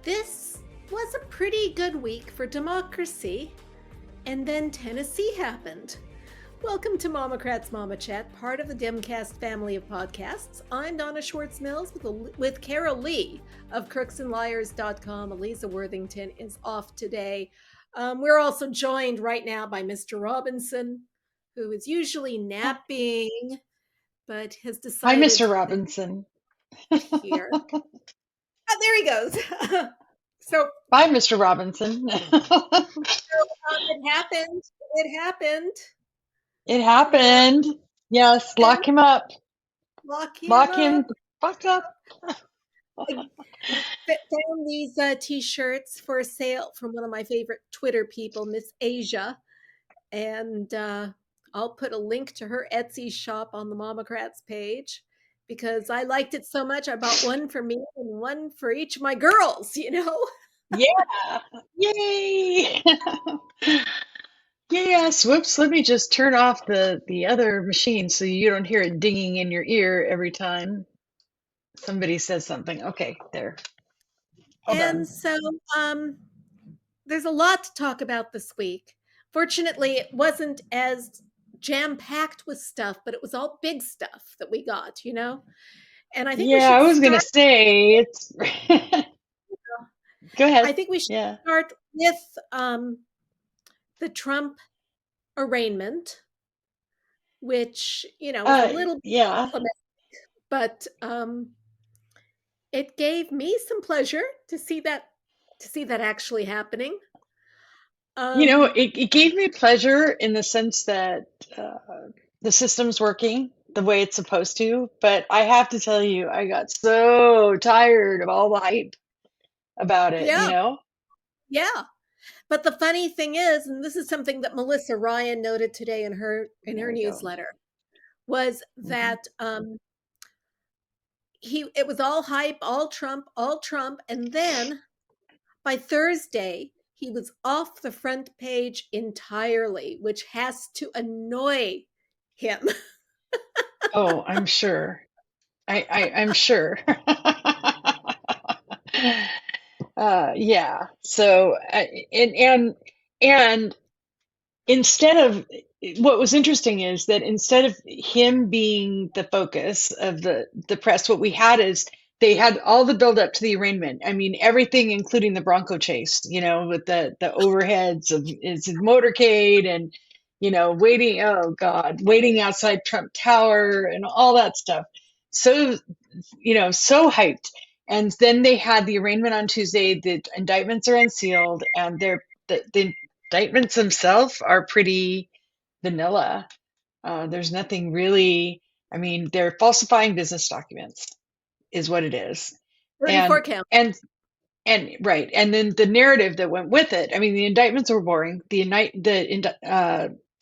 This was a pretty good week for democracy, and then Tennessee happened. Welcome to MOMocrats Mama Chat, part of the Demcast family of podcasts. I'm Donna Schwartz Mills with Karoli of crooksandliars.com. Elisa Worthington is off today. We're also joined right now by Mr. Robinson, who is usually napping, but has Hi, decided Mr. Robinson. here. Oh, there he goes. So Bye, Mr. Robinson. it happened. It happened. It happened. Yes, lock him up. Lock him Lock up. him the fuck up. I found these t-shirts for sale from one of my favorite Twitter people, Miss Asia. And I'll put a link to her Etsy shop on the MOMocrats page because I liked it so much. I bought one for me and one for each of my girls, you know? Yeah. Yay. Yes. Whoops. Let me just turn off the other machine so you don't hear it dinging in your ear every time somebody says something. Okay, there. Hold on. And so there's a lot to talk about this week. Fortunately, it wasn't as jam-packed with stuff, but it was all big stuff that we got, you know? And I think we Yeah, should I was gonna start. say it's Go ahead. I think we should Yeah. start with the Trump arraignment, which, you know, was a little Yeah. problematic, but it gave me some pleasure to see that actually happening. It gave me pleasure in the sense that the system's working the way it's supposed to. But I have to tell you, I got so tired of all the hype about it, Yeah, yeah. But the funny thing is, and this is something that Melissa Ryan noted today in her There we go. newsletter, was Mhm. that it was all hype, all Trump, and then by Thursday he was off the front page entirely, which has to annoy him. Oh, I'm sure. I'm sure. Yeah. So, and instead of what was interesting is that instead of him being the focus of the press, what we had is they had all the build up to the arraignment. I mean, everything, including the Bronco chase, with the overheads of his motorcade and, waiting, oh God, waiting outside Trump Tower and all that stuff. So, so hyped. And then they had the arraignment on Tuesday. The indictments are unsealed, and the indictments themselves are pretty vanilla. There's nothing really. I mean, they're falsifying business documents, is what it is. 34 count. And right, and then the narrative that went with it. I mean, the indictments were boring. The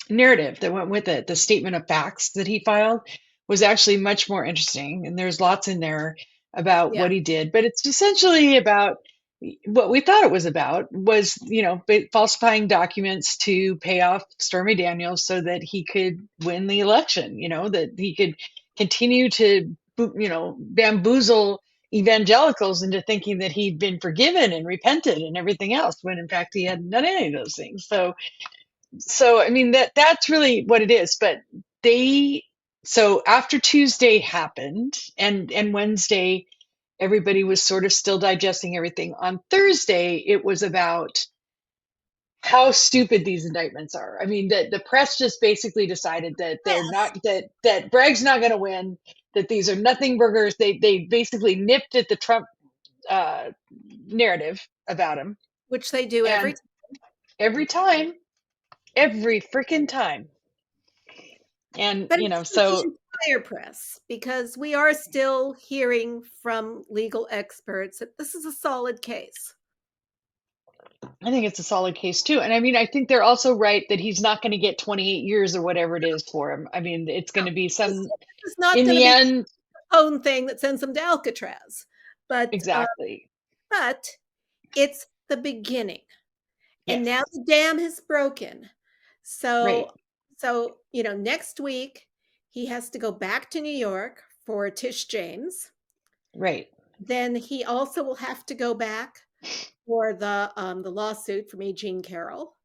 narrative that went with it, the statement of facts that he filed, was actually much more interesting. And there's lots in there about Yeah. what he did, but it's essentially about what we thought it was about was, falsifying documents to pay off Stormy Daniels so that he could win the election, that he could continue to, bamboozle evangelicals into thinking that he'd been forgiven and repented and everything else, when in fact he hadn't done any of those things. So I mean, that's really what it is. But so after Tuesday happened and Wednesday, everybody was sort of still digesting everything. On Thursday, it was about how stupid these indictments are. I mean, the press just basically decided that they're not, that Bragg's not going to win, that these are nothing burgers. They basically nipped at the Trump narrative about him, Which they do and every time. every freaking time. And But it's so the entire press, because we are still hearing from legal experts that this is a solid case. I think it's a solid case too. And I mean, I think they're also right that he's not going to get 28 years or whatever it is for him. I mean, it's going to be some, It's not in going to the be end. the own thing that sends him to Alcatraz, but Exactly. It's the beginning. And Yes. now the dam has broken. Right. So, next week he has to go back to New York for Tish James. Right. Then he also will have to go back for the lawsuit from E. Jean Carroll.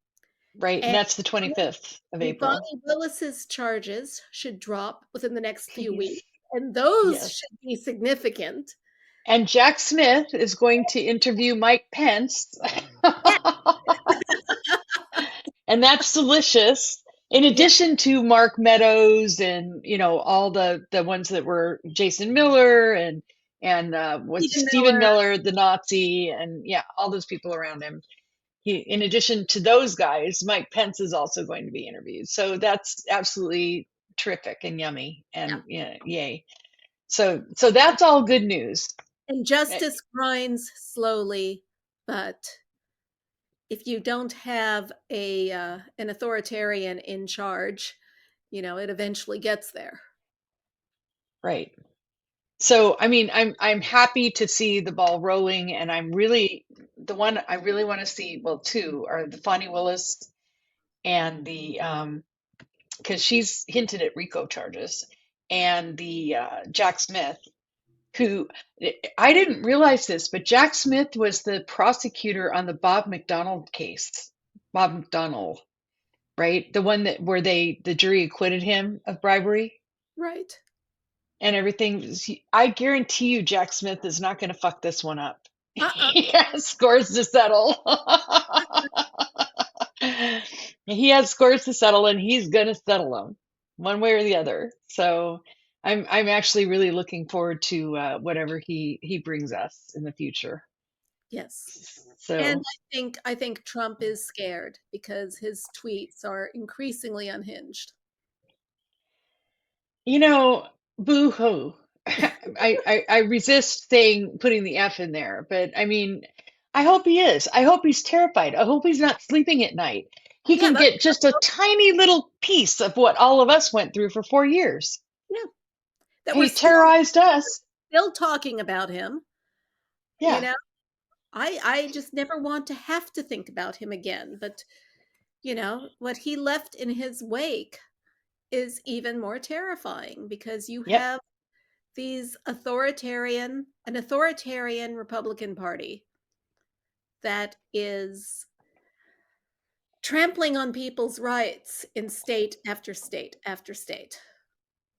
Right. And And that's the 25th of April. Bonnie Willis's charges should drop within the next few weeks, Yes. and those Yes. should be significant. And Jack Smith is going to interview Mike Pence. Yeah, And that's delicious. In yeah, addition to Mark Meadows and, all the ones that were Jason Miller and was Stephen Stephen Miller. Miller, the Nazi, and yeah, all those people around him. In addition to those guys, Mike Pence is also going to be interviewed. So that's absolutely terrific and yummy Yeah. and yeah, yay. So that's all good news. And justice grinds slowly, but if you don't have an authoritarian in charge, it eventually gets there. Right. So I mean, I'm happy to see the ball rolling, and I'm really the one I really want to see. Well, two are the Fonnie Willis and the because she's hinted at RICO charges, and the Jack Smith, who I didn't realize this, but Jack Smith was the prosecutor on the Bob McDonald case. Bob McDonald, right? The one that where the jury acquitted him of bribery Right. and everything. I guarantee you, Jack Smith is not going to fuck this one up. Uh-uh. He has scores to settle. He has scores to settle, and he's going to settle them one way or the other. So I'm actually really looking forward to whatever he brings us in the future. Yes. And So I think Trump is scared because his tweets are increasingly unhinged. you know, boo hoo. I resist putting the F in there, but I mean, I hope he is. I hope he's terrified. I hope he's not sleeping at night. He Yeah, can that's get just a tiny little piece of what all of us went through for 4 years. yeah. That we're He terrorized us. still talking about him. You Yeah. know, I just never want to have to think about him again. But what he left in his wake is even more terrifying because you Yep. have an authoritarian Republican Party that is trampling on people's rights in state after state after state.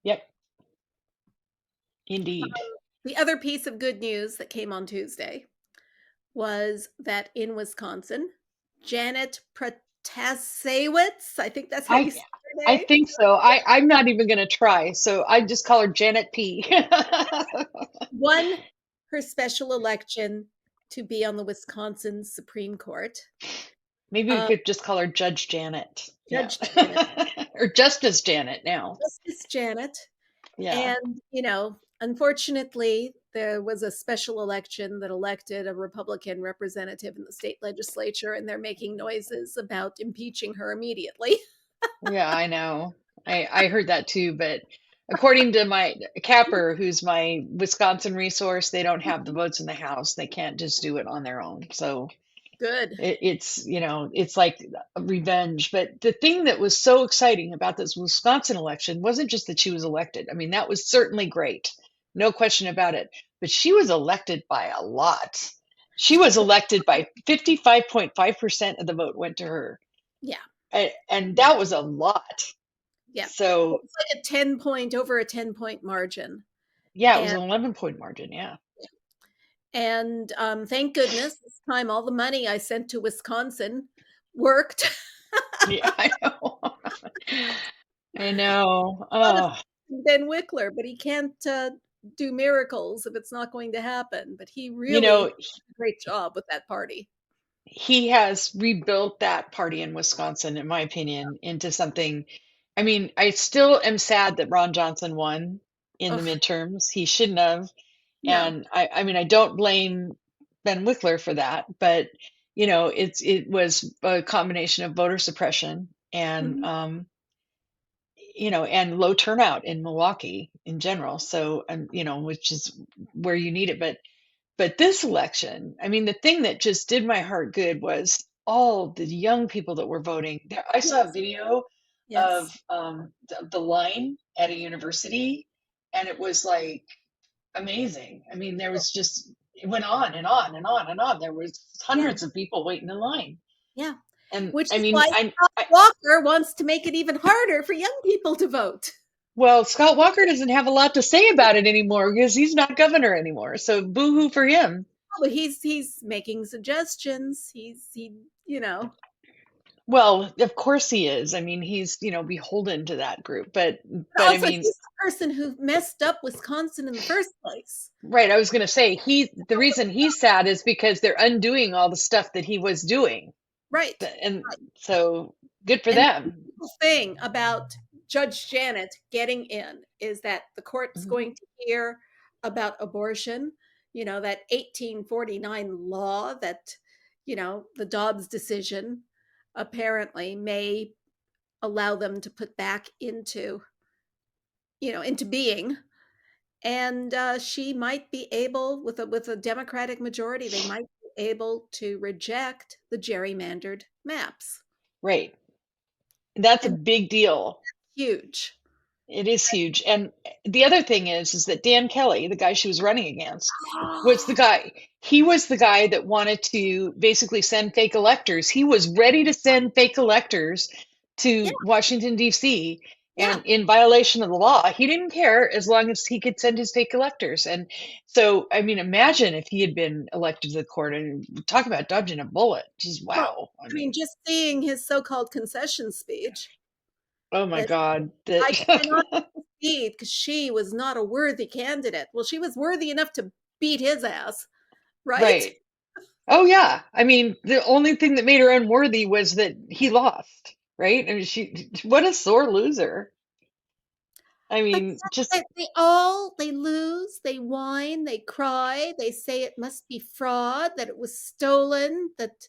Yep. Indeed. The other piece of good news that came on Tuesday was that in Wisconsin, Janet Protasiewicz, I think that's how you I say her I name, think so. I'm not even gonna try. So I just call her Janet P. won her special election to be on the Wisconsin Supreme Court. Maybe we Uh, could just call her Judge Janet. Yeah. Judge Janet, Or Justice Janet now. Justice Janet. Yeah. And, unfortunately, there was a special election that elected a Republican representative in the state legislature, and they're making noises about impeaching her immediately. Yeah, I know. I heard that too, but according to my Capper, who's my Wisconsin resource, they don't have the votes in the House. They can't just do it on their own. So Good. it's like a revenge. But the thing that was so exciting about this Wisconsin election wasn't just that she was elected. I mean, that was certainly great. No question about it. But she was elected by a lot. She was elected by 55.5% of the vote went to her. Yeah. And that was a lot. Yeah. So It's like over a 10-point margin. yeah, it was And an 11-point margin. Yeah. and thank goodness this time all the money I sent to Wisconsin worked. Yeah, I know. I know. Not as Oh, Ben Wickler, but he can't do miracles if it's not going to happen. But he you really know, did a great job with that party. he has rebuilt that party in Wisconsin, in my opinion, into something. I mean, I still am sad that Ron Johnson won in the Ugh, midterms. He shouldn't have. no. And I mean, I don't blame Ben Wickler for that, but it was a combination of voter suppression and Mhm. and low turnout in Milwaukee in general. So, which is where you need it. But this election, I mean, the thing that just did my heart good was all the young people that were voting. I saw a Yes. video of Yes. the line at a university, and it was like amazing. I mean, there was just it went on and on and on and on. There was Yeah. hundreds of people waiting in line. Yeah. And Which I is mean, why Scott Walker wants to make it even harder for young people to vote. well, Scott Walker doesn't have a lot to say about it anymore because he's not governor anymore. So boo-hoo for him. But he's making suggestions. He Well, of course he is. I mean, he's, beholden to that group. But I also mean, he's the person who messed up Wisconsin in the first place. right, I was going to say the reason he's sad is because they're undoing all the stuff that he was doing. Right. And Right. so good for And them. the beautiful thing about Judge Janet getting in is that the court's Mhm. going to hear about abortion, that 1849 law that, the Dobbs decision apparently may allow them to put back into being. And she might be able, with a Democratic majority, they might be able to reject the gerrymandered maps. Right. That's a And big deal. huge. It is huge. And the other thing is that Dan Kelly, the guy she was running against, was the guy. He was the guy that wanted to basically send fake electors. He was ready to send fake electors Yeah, to Washington, D.C. yeah. And in violation of the law, he didn't care as long as he could send his fake electors. And so, I mean, imagine if he had been elected to the court and talk about dodging a bullet. Just Well, wow. I I mean, mean, just seeing his so-called concession speech oh my that God. I cannot That concede because she was not a worthy candidate. Well, she was worthy enough to beat his ass, right? right. Oh yeah. I mean, the only thing that made her unworthy was that he lost, right? I mean, what a sore loser. I But mean, just they lose, they whine, they cry, they say it must be fraud, that it was stolen, that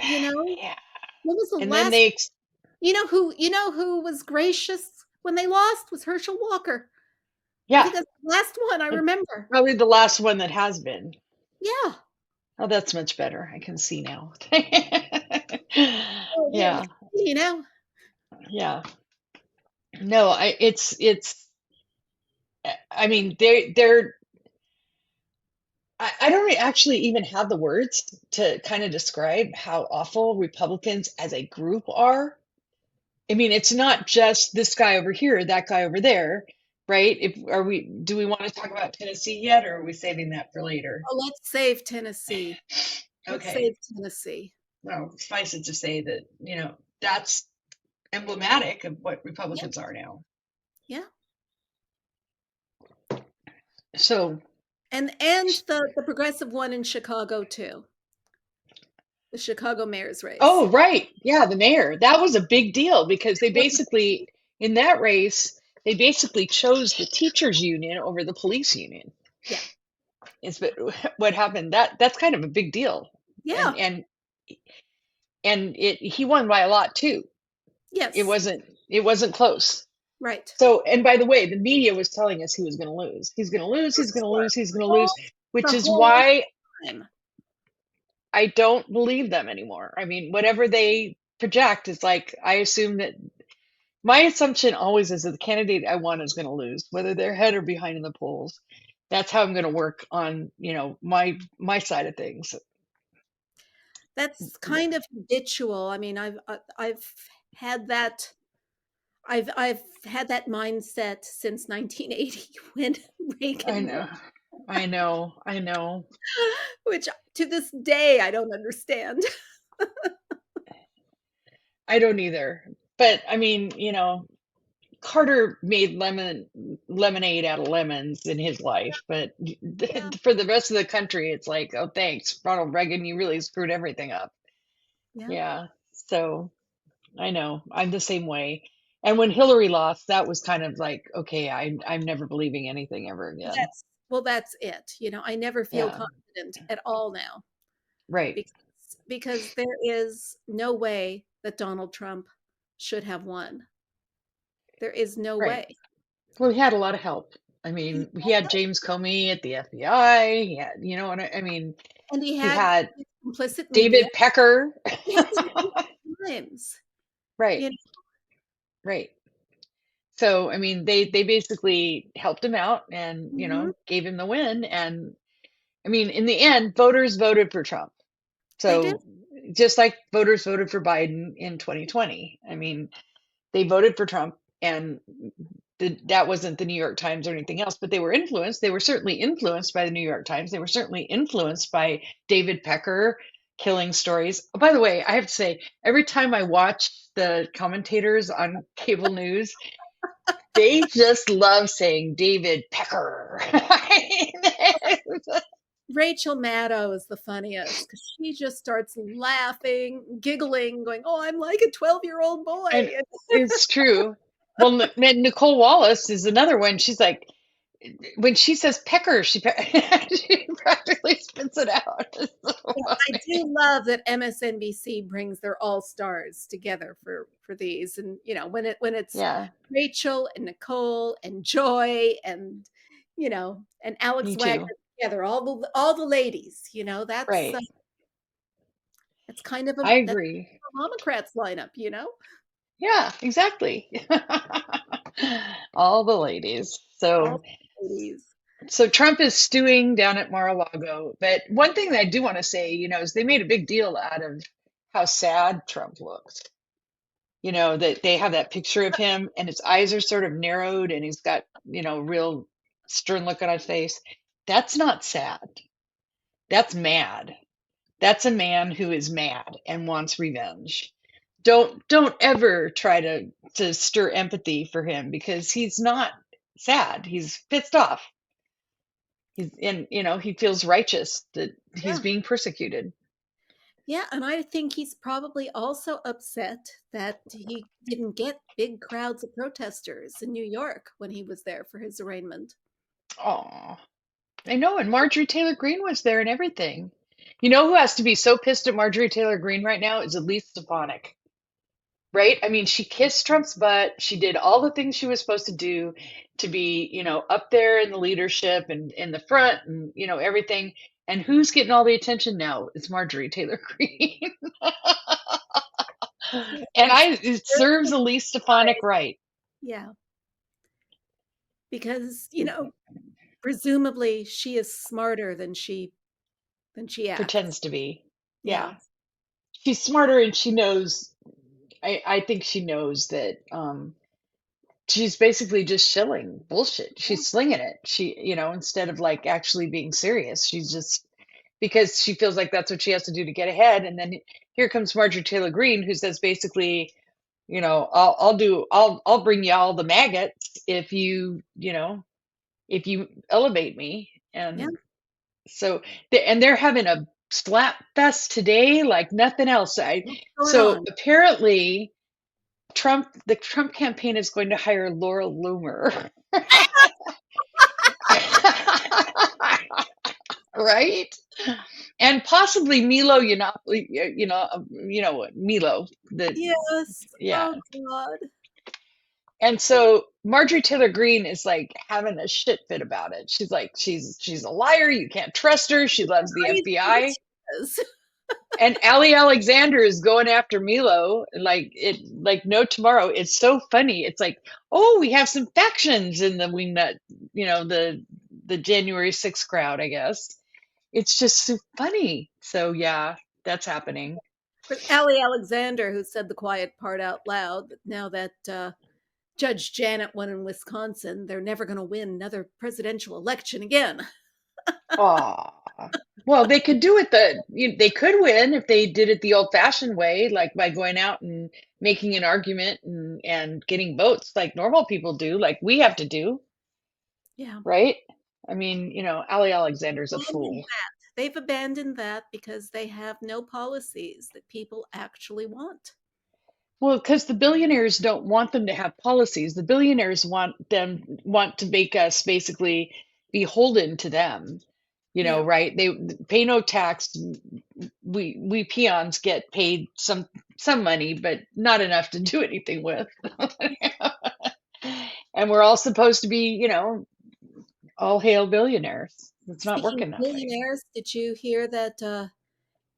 you know, yeah. when was the And then last you know who was gracious when they lost was Herschel Walker. I yeah, think that's the last one I remember. probably the last one that has been. Yeah. Oh, that's much better. I can see now. Oh, yeah, we Yeah, can see. yeah. No, I mean, I don't actually even have the words to kind of describe how awful Republicans as a group are. I mean, it's not just this guy over here, that guy over there, right? Do we want to talk about Tennessee yet, or are we saving that for later? Oh, let's save Tennessee. Let's Okay. save Tennessee. Well, suffice it to say that, that's emblematic of what Yeah, Republicans are now. yeah. So, And the progressive one in Chicago too. The Chicago mayor's race. oh, right. Yeah, the mayor. That was a big deal because in that race, they basically chose the teachers union over the police union. Yeah. Is what happened. That's kind of a big deal. And Yeah. and he won by a lot too. It Yes. wasn't it wasn't close. Right. So, and by the way, the media was telling us he was going to lose. He's going to lose, he's going to lose, he's going to lose, which The is whole why time. I don't believe them anymore. I mean, whatever they project is like, I assume that my assumption always is that the candidate I want is going to lose, whether they're ahead or behind in the polls. That's how I'm going to work on, my side of things. That's kind of habitual. I mean, I've had that I've had that mindset since 1980 when I Reagan won, know. I know. I know. which to this day I don't understand. I don't either. But I mean, Carter made lemonade out of lemons in his life, but Yeah. for the rest of the country, it's like, oh, thanks, Ronald Reagan, you really screwed everything up. Yeah. Yeah. So I know I'm the same way. And when Hillary lost, that was kind of like, okay, I'm never believing anything ever again. That's it. I never feel Yeah. confident at all now Right. because there is no way that Donald Trump should have won. There is no Right. way. Well, he had a lot of help. I mean, he had James Comey at the FBI. He had, what I mean, And he he had had complicit media. David Pecker. He had times. Right. You know, Right. So, I mean, they basically helped him out and, mhm. gave him the win. And I mean, in the end, voters voted for Trump. They did. So just like voters voted for Biden in 2020. I mean, they voted for Trump, and that wasn't the New York Times or anything else, but they were influenced. They were certainly influenced by the New York Times. They were certainly influenced by David Pecker killing stories. Oh, by the way, I have to say, every time I watch the commentators on cable news, they just love saying David Pecker. Rachel Maddow is the funniest because she just starts laughing, giggling, going, "Oh, I'm like a 12-year-old boy." And it's true. Well, Nicole Wallace is another one. She's like, when she says pecker, she she practically spits it out. It's so I funny. do love that MSNBC brings their all-stars together for these, and when it's Yeah, Rachel and Nicole and Joy and and Alex me Wagner too. together, all the ladies, Right. it's kind of I that's agree. a MOMocrats lineup, Yeah, exactly. All the ladies. all So, the ladies. so Trump is stewing down at Mar-a-Lago. But one thing that I do want to say, is they made a big deal out of how sad Trump looks. That they have that picture of him and his eyes are sort of narrowed and he's got, real stern look on his face. That's not sad. That's mad. That's a man who is mad and wants revenge. Don't ever try to stir empathy for him because he's not sad. He's pissed off. He feels righteous that he's Yeah. being persecuted. Yeah, and I think he's probably also upset that he didn't get big crowds of protesters in New York when he was there for his arraignment. Oh, I know. And Marjorie Taylor Greene was there and everything. You know who has to be so pissed at Marjorie Taylor Greene right now is Elise Stefanik, right? I mean, she kissed Trump's butt. She did all the things she was supposed to do to be, up there in the leadership and in the front and, everything. And who's getting all the attention now? It's Marjorie Taylor Greene. And it serves Elise Stefanik right. Yeah, because presumably she is smarter than she acts. Pretends to be. Yeah. Yeah. She's smarter and she knows, I think she knows that she's basically just shilling bullshit. She's slinging it. She, instead of like actually being serious, she's just because she feels like that's what she has to do to get ahead. And then here comes Marjorie Taylor Greene, who says basically, I'll bring you all the maggots if if you elevate me. And Yeah. so, they're having a slap fest today like nothing else. What's going on? Apparently, the Trump campaign is going to hire Laura Loomer. Right? And possibly Milo Yiannopoulos, Milo. Yes. Yeah. Oh God. And so Marjorie Taylor Greene is like having a shit fit about it. She's like, she's a liar. You can't trust her. She loves the Crazy FBI. bitches. And Ali Alexander is going after Milo like no tomorrow. It's so funny. It's like, oh, we have some factions in the wingnut, the January 6th crowd, I guess. It's just so funny. So yeah, that's happening. But Ali Alexander, who said the quiet part out loud, that now that Judge Janet won in Wisconsin, they're never going to win another presidential election again. Aw. Well, they could do it they could win if they did it the old-fashioned way, like by going out and making an argument and getting votes like normal people do, like we have to do, Yeah. right? I mean, Ali Alexander's a Abandoned fool. that. They've abandoned that because they have no policies that people actually want. Well, because the billionaires don't want them to have policies. The billionaires want to make us basically beholden to them. Yeah. Right? They pay no tax. We peons get paid some money, but not enough to do anything with. And we're all supposed to be, all hail billionaires. It's not Speaking working of that way. billionaires, did you hear that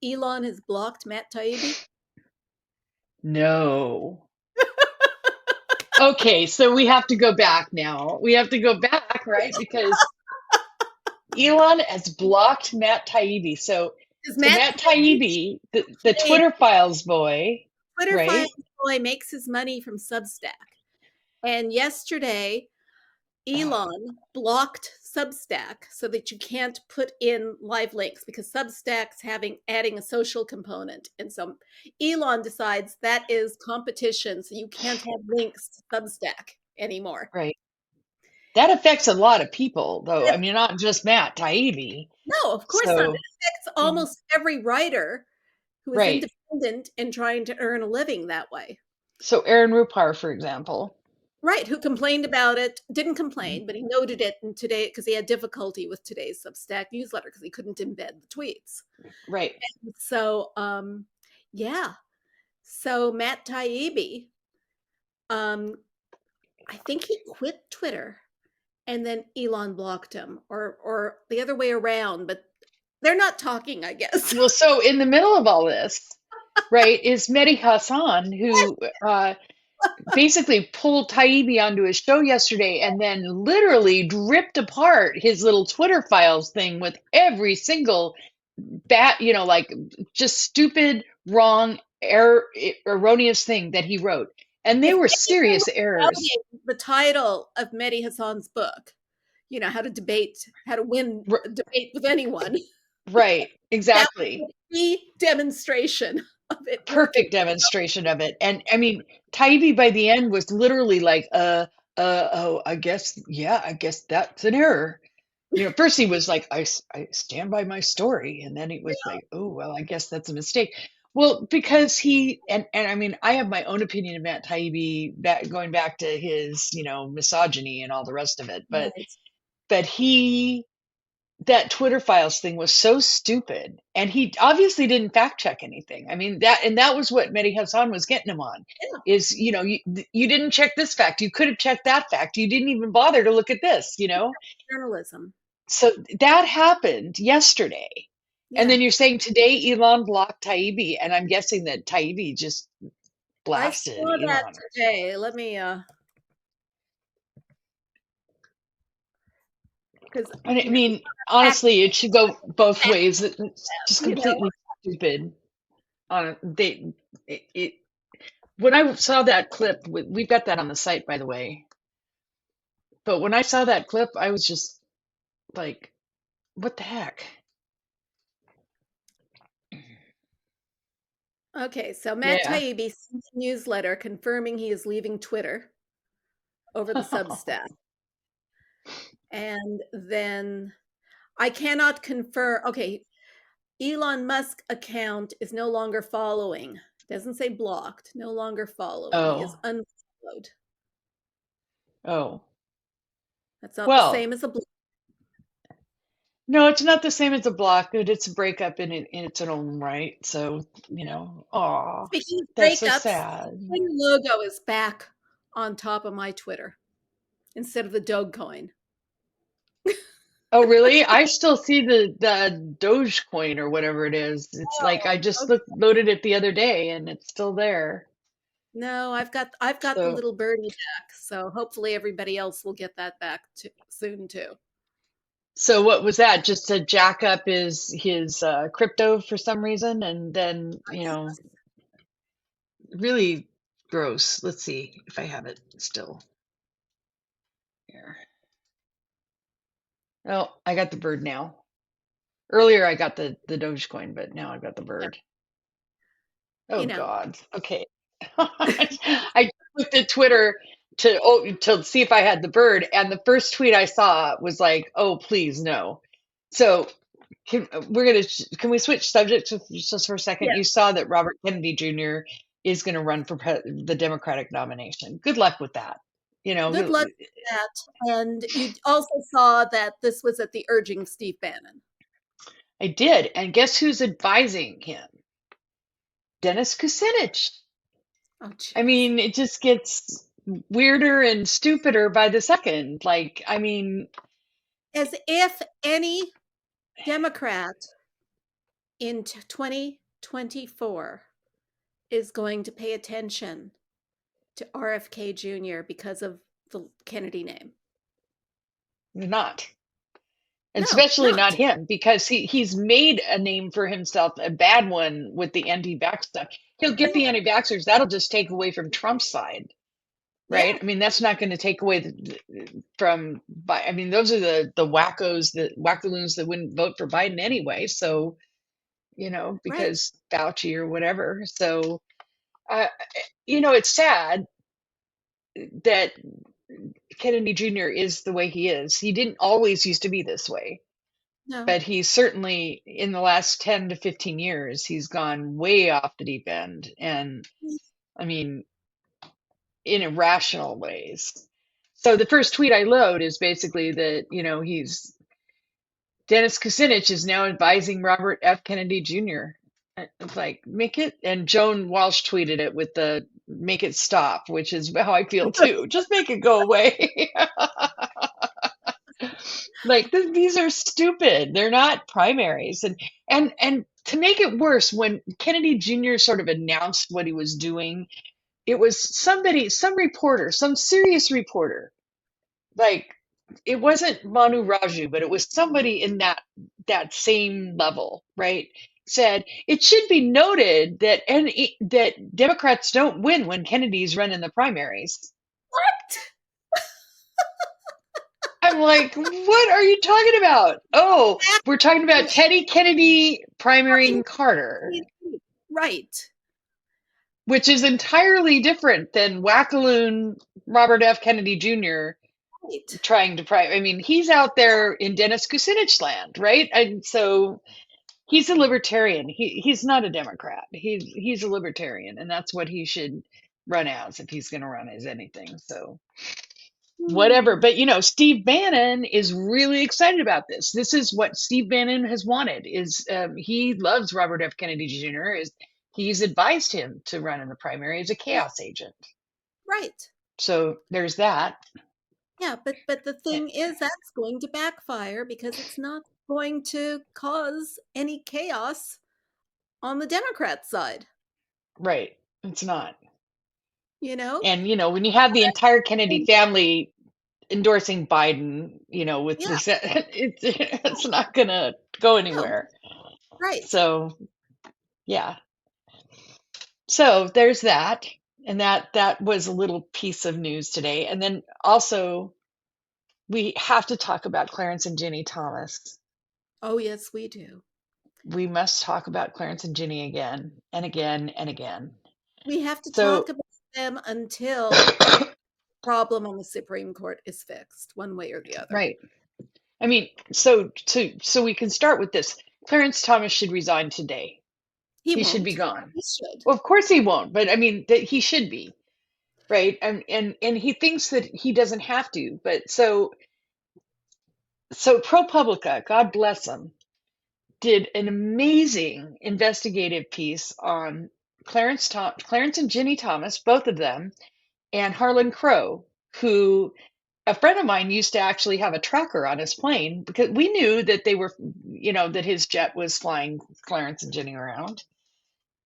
Elon has blocked Matt Taibbi? No. Okay, so we have to go back now. We have to go back, right? Because Elon has blocked Matt Taibbi. So Because Matt Matt Taibbi Taibbi, the Twitter Files boy, Twitter right? Files boy makes his money from Substack. And yesterday, Elon blocked Substack so that you can't put in live links because Substack's adding a social component. And so Elon decides that is competition, so you can't have links to Substack anymore. Right. That affects a lot of people, though. I mean, not just Matt Taibbi. No, of course not. It So, affects almost every writer who is right. independent and trying to earn a living that way. So Aaron Rupar, for example. Right, who complained about it, didn't complain, but he noted it in today because he had difficulty with today's Substack newsletter because he couldn't embed the tweets. Right. And so, yeah. So Matt Taibbi, I think he quit Twitter and then Elon blocked him or the other way around, but they're not talking, I guess. Well, so in the middle of all this, right, is Mehdi Hassan, who basically pulled Taibbi onto his show yesterday and then literally ripped apart his little Twitter Files thing with every single like just stupid, wrong, erroneous thing that he wrote. And they were serious errors. The title of Mehdi Hassan's book, how to win a debate with anyone. Right, exactly. The demonstration of it. Perfect demonstration of it. And I mean, Taibbi by the end was literally like, oh, I guess that's an error. First he was like, I stand by my story. And then he was like, oh, well, I guess that's a mistake. Well, because and I mean, I have my own opinion of Matt Taibbi going back to his, misogyny and all the rest of it. But that Twitter Files thing was so stupid, and he obviously didn't fact check anything. I mean, that was what Mehdi Hassan was getting him on. Is you didn't check this fact, you could have checked that fact, you didn't even bother to look at this. Journalism. So that happened yesterday, and then you're saying today Elon blocked Taibbi, and I'm guessing that Taibbi just blasted I saw Elon. that today. Let me I mean, honestly, it should go both ways. It's just completely stupid. When I saw that clip, we've got that on the site, by the way. But when I saw that clip, I was just like, what the heck? Okay, so Matt Taibbi sent a newsletter confirming he is leaving Twitter over the Substack. And then I cannot confirm. Okay, Elon Musk account is no longer following. Doesn't say blocked, no longer following. He is unfollowed. Oh. That's not the same as a block. No, it's not the same as a block, but it's a breakup in its own right. So, Speaking of that's breakups, so sad. the logo is back on top of my Twitter instead of the Dogecoin. Oh, really? I still see the Dogecoin or whatever it is. It's like I just loaded it the other day and it's still there. No, I've got the little birdie back, so hopefully everybody else will get that back soon too. So what was that? Just to jack up his crypto for some reason, and then really gross. Let's see if I have it still here. Oh, I got the bird now. Earlier I got the Dogecoin, but now I've got the bird. Oh God. Okay. I looked at Twitter to see if I had the bird, and the first tweet I saw was like, "Oh, please no." So can we switch subjects just for a second? Yeah. You saw that Robert Kennedy Jr. is going to run for the Democratic nomination. Good luck with that. Good luck with that. And you also saw that this was at the urging of Steve Bannon. I did, and guess who's advising him? Dennis Kucinich. Oh, geez. I mean, it just gets weirder and stupider by the second. Like, I mean, as if any Democrat in 2024 is going to pay attention to RFK Jr. because of the Kennedy name. They're not. And No, especially not. not him, because he's made a name for himself, a bad one with the anti-vax stuff. He'll get Yeah, the anti-vaxxers. That'll just take away from Trump's side, right? yeah, I mean, that's not going to take away from. I mean, those are the wackos, the wackaloons that wouldn't vote for Biden anyway. So right. because Fauci or whatever. So uh, it's sad that Kennedy Jr. is the way he is. He didn't always used to be this way. No. But he's certainly in the last 10 to 15 years, he's gone way off the deep end. And I mean, in irrational ways. So the first tweet I load is basically that, Dennis Kucinich is now advising Robert F. Kennedy Jr. It's like, make it, and Joan Walsh tweeted it with the make it stop, which is how I feel too. Just make it go away. Like these are stupid. They're not primaries. And to make it worse, when Kennedy Jr. sort of announced what he was doing, it was some reporter, some serious reporter. Like it wasn't Manu Raju, but it was somebody in that same level, right? Said it should be noted that Democrats don't win when Kennedy's run in the primaries. What? I'm like, what are you talking about? Oh, we're talking about Teddy Kennedy primarying Carter, Right. which is entirely different than wackaloon Robert F. Kennedy Jr. Right. trying to I mean, he's out there in Dennis Kucinich land, right? And so he's a libertarian. He's not a Democrat. He's a libertarian, and that's what he should run as if he's going to run as anything. So whatever. Hmm. But Steve Bannon is really excited about this. This is what Steve Bannon has wanted. Is he loves Robert F. Kennedy Jr. Is he's advised him to run in the primary as a chaos agent. Right. So there's that. Yeah, but the thing is that's going to backfire because it's not going to cause any chaos on the Democrat side. Right. It's not. You know? And when you have the entire Kennedy family endorsing Biden, with Yeah. this, it's not gonna go No. anywhere. Right. So yeah. So there's that. And that was a little piece of news today. And then also we have to talk about Clarence and Ginny Thomas. Oh yes, we do. We must talk about Clarence and Ginny again and again and again. We have to So talk about them until the problem on the Supreme Court is fixed, one way or the other. right. I mean, so we can start with this. Clarence Thomas should resign today. He He should be won't. gone. He should. Well, of course he won't, but I mean that he should be, right? And he thinks that he doesn't have to, but so ProPublica, God bless them, did an amazing investigative piece on Clarence and Ginny Thomas, both of them, and Harlan Crow, who a friend of mine used to actually have a tracker on his plane because we knew that they were, that his jet was flying Clarence and Ginny around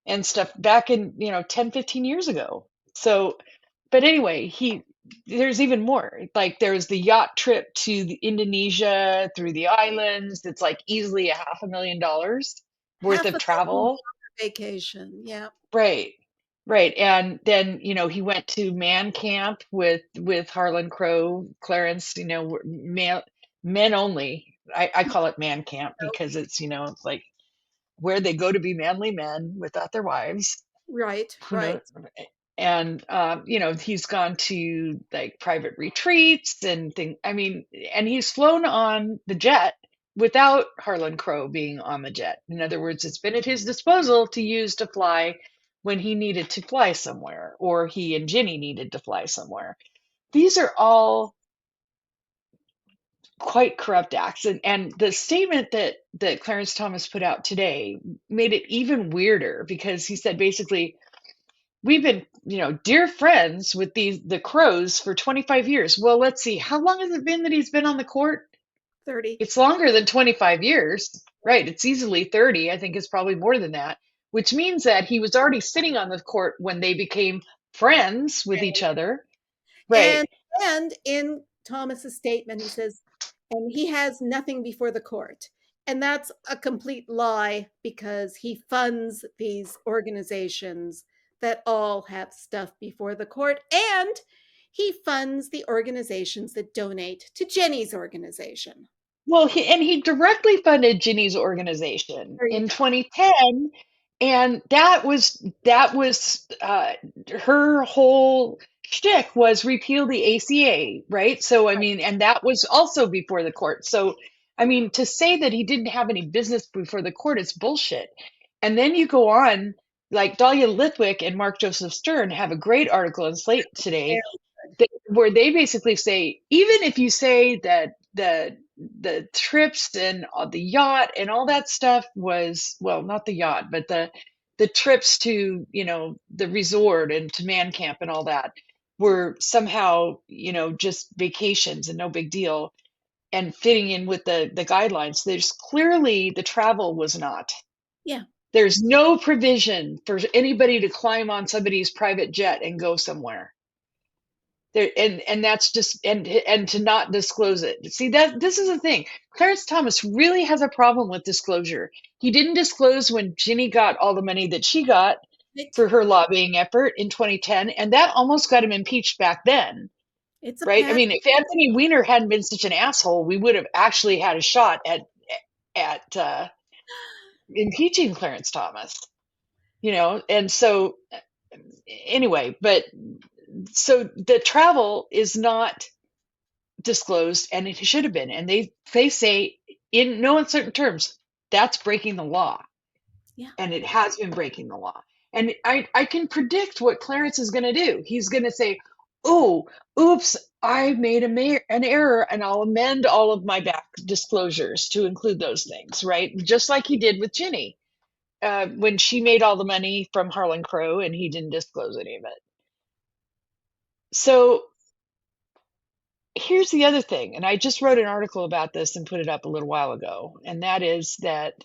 and stuff back in 10, 15 years ago. So but anyway, there's even more. Like there's the yacht trip to Indonesia through the islands that's like easily $500,000 worth Half of a million travel. vacation. Yeah. Right. Right. And then, he went to man camp with Harlan Crow, Clarence, men only. I call it man camp because it's like where they go to be manly men without their wives. Right. Who knows? Right. And he's gone to like private retreats and things. I mean, and he's flown on the jet without Harlan Crow being on the jet. In other words, it's been at his disposal to use to fly when he needed to fly somewhere, or he and Ginny needed to fly somewhere. These are all quite corrupt acts, and the statement that Clarence Thomas put out today made it even weirder because he said basically, we've been, dear friends with the Crows for 25 years. Well, let's see. How long has it been that he's been on the court? 30. It's longer than 25 years, right? It's easily 30. I think it's probably more than that, which means that he was already sitting on the court when they became friends with each other, right? And in Thomas's statement, he says, and he has nothing before the court. And that's a complete lie because he funds these organizations that all have stuff before the court, and he funds the organizations that donate to Jenny's organization. Well, he directly funded Ginny's organization There you in go. 2010, and her whole shtick was repeal the ACA, right? So I mean, and that was also before the court. So I mean, to say that he didn't have any business before the court is bullshit. And then you go on, like Dahlia Lithwick and Mark Joseph Stern have a great article in Slate today where they basically say, even if you say that the trips and the yacht and all that stuff was, well, not the yacht, but the trips to, the resort and to man camp and all that were somehow, just vacations and no big deal and fitting in with the guidelines. There's clearly the travel was not. Yeah. There's no provision for anybody to climb on somebody's private jet and go somewhere there, and that's just and to not disclose it. See, that this is the thing. Clarence Thomas really has a problem with disclosure. He didn't disclose when Ginny got all the money that she got It, for her lobbying effort in 2010, and that almost got him impeached back then, it's a right? I path. mean, if Anthony Weiner hadn't been such an asshole, we would have actually had a shot at impeaching Clarence Thomas, and so anyway, but so the travel is not disclosed, and it should have been. And they say in no uncertain terms that's breaking the law, Yeah. and it has been breaking the law. And I can predict what Clarence is going to do. He's going to say, "Oh, oops, I made an error, and I'll amend all of my back disclosures to include those things," right? Just like he did with Ginny when she made all the money from Harlan Crow, and he didn't disclose any of it. So here's the other thing, and I just wrote an article about this and put it up a little while ago, and that is that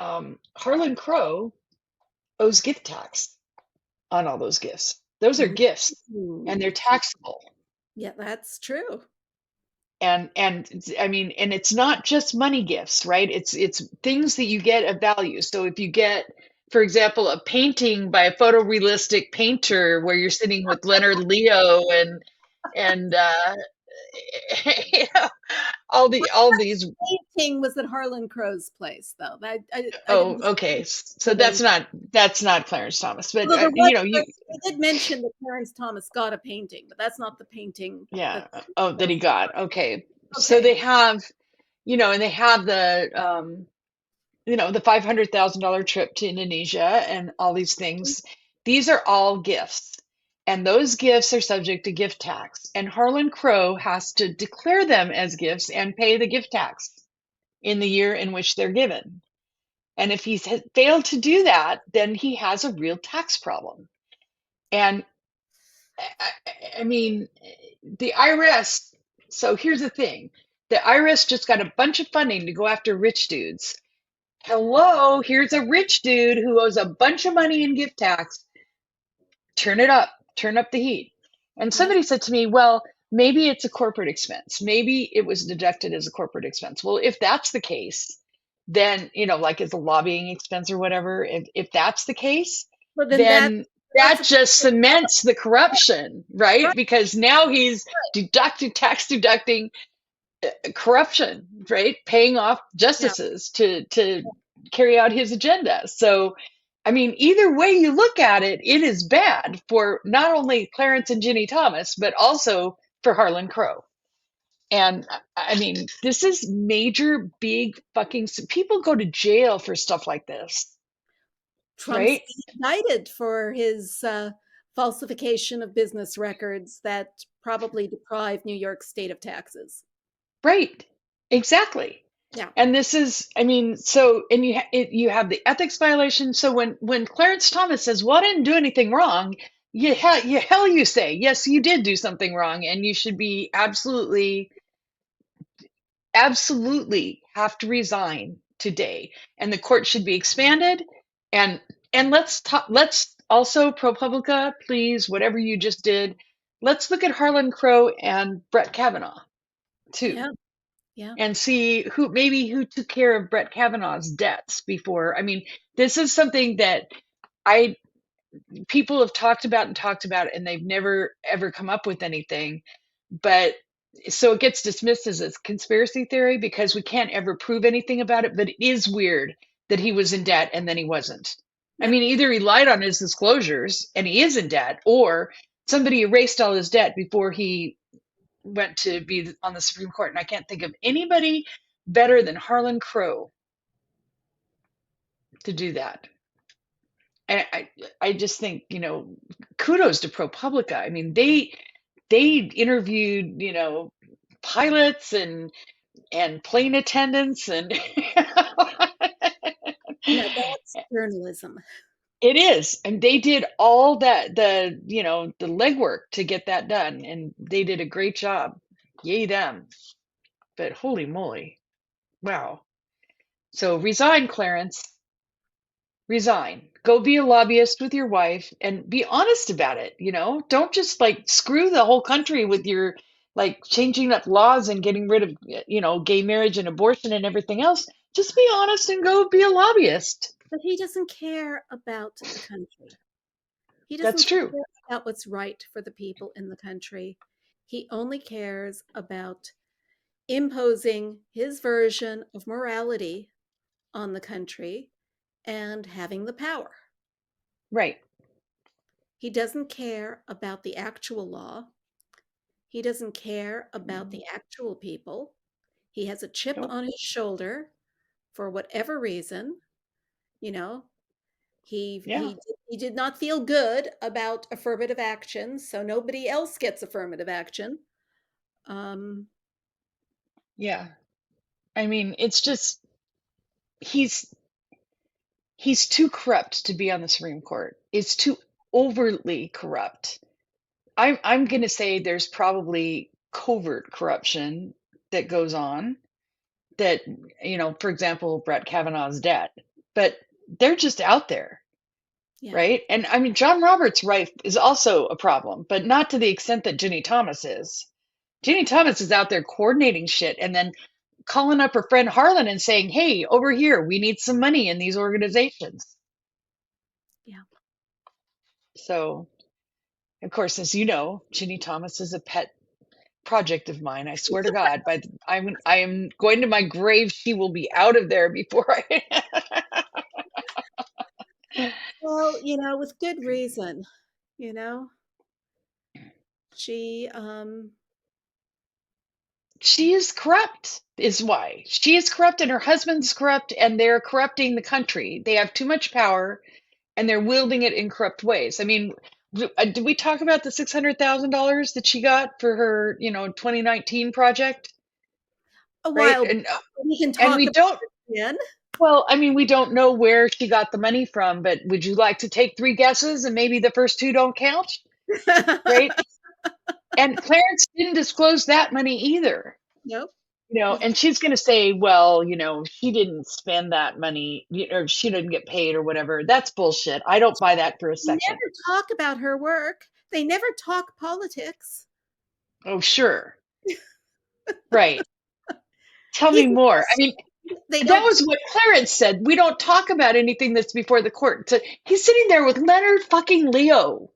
Harlan Crow owes gift tax on all those gifts. Those are gifts, and they're taxable. Yeah, that's true. And I mean, and it's not just money gifts, right? It's things that you get of value. So if you get, for example, a painting by a photorealistic painter where you're sitting with Leonard Leo and you know, all these. Painting was at Harlan Crow's place, though. I Oh, didn't okay. So see them. that's not Clarence Thomas, but Although you they did mention that Clarence Thomas got a painting, but that's not the painting that. yeah. Oh, that he got. Okay. So Okay. they have, and they have the $500,000 trip to Indonesia and all these things. These are all gifts. And those gifts are subject to gift tax. And Harlan Crow has to declare them as gifts and pay the gift tax in the year in which they're given. And if he's failed to do that, then he has a real tax problem. And I mean, the IRS. So here's the thing: the IRS just got a bunch of funding to go after rich dudes. Hello, here's a rich dude who owes a bunch of money in gift tax. Turn it up, turn up the heat. And Yeah. somebody said to me, well, maybe it's a corporate expense. Maybe it was deducted as a corporate expense. Well, if that's the case, then, like as a lobbying expense or whatever, if that's the case, Well, then then that's that just cements the corruption, right? right. Because now he's tax deducting corruption, right? Paying off Yeah. justices to carry out his agenda. So, I mean, either way you look at it, it is bad for not only Clarence and Ginny Thomas, but also for Harlan Crow. And I mean, this is major, big fucking. People go to jail for stuff like this, Trump's right? being indicted for his falsification of business records that probably deprive New York State of taxes. Right. Exactly. Yeah. And this is, I mean, so, and you have the ethics violation. So when Clarence Thomas says, "Well, I didn't do anything wrong," you say, "Yes, you did do something wrong, and you should be absolutely, absolutely have to resign today, and the court should be expanded." And let's also, ProPublica, please, whatever you just did, let's look at Harlan Crow and Brett Kavanaugh too. Yeah. Yeah. and see who took care of Brett Kavanaugh's debts before. I mean, this is something that I people have talked about, and they've never ever come up with anything. But so it gets dismissed as a conspiracy theory because we can't ever prove anything about it. But it is weird that he was in debt and then he wasn't. I Yep. mean, either he lied on his disclosures and he is in debt, or somebody erased all his debt before he went to be on the Supreme Court. And I can't think of anybody better than Harlan Crow to do that. And I just think, kudos to ProPublica. I mean, they interviewed, pilots and plane attendants and Now that's journalism. it is. And they did all that, the legwork to get that done, and they did a great job. Yay them. But holy moly. Wow. So resign, Clarence. Resign. Go be a lobbyist with your wife and be honest about it, Don't just like screw the whole country with your like changing up laws and getting rid of, gay marriage and abortion and everything else. Just be honest and go be a lobbyist. But he doesn't care about the country. He That's doesn't true. care about what's right for the people in the country. He only cares about imposing his version of morality on the country and having the power. Right. He doesn't care about the actual law. He doesn't care about the actual people. He has a chip Nope. on his shoulder for whatever reason. You know, he Yeah. he he did not feel good about affirmative action, so nobody else gets affirmative action. Um, Yeah. I mean, it's just he's he's too corrupt to be on the Supreme Court. It's too overtly corrupt. I'm going to say there's probably covert corruption that goes on that, for example, Brett Kavanaugh's debt, but they're just out there, yeah. right? And I mean, John Roberts' right is also a problem, but not to the extent that Ginny Thomas is. Ginny Thomas is out there coordinating shit and then calling up her friend Harlan and saying, "Hey, over here, we need some money in these organizations." Yeah. So, of course, as you know, Ginny Thomas is a pet project of mine. I swear to God, but I am going to my grave. She will be out of there before I. Well, with good reason, you know. She She is corrupt, is why she is corrupt, and her husband's corrupt, and they're corrupting the country. They have too much power, and they're wielding it in corrupt ways. I mean, did we talk about the $600,000 that she got for her, 2019 project, a right? while And we can and talk we about don't. it again. Well, I mean, we don't know where she got the money from, but would you like to take three guesses and maybe the first two don't count, right? And Clarence didn't disclose that money either, Nope. He and she's going to say, well, she didn't spend that money, or she didn't get paid or whatever. That's bullshit. I don't buy that for a second. never talk about her work. They never talk politics. Oh, sure. Right. Tell me Even more. I mean, they that don't. was what Clarence said. We don't talk about anything that's before the court. So he's sitting there with Leonard fucking Leo,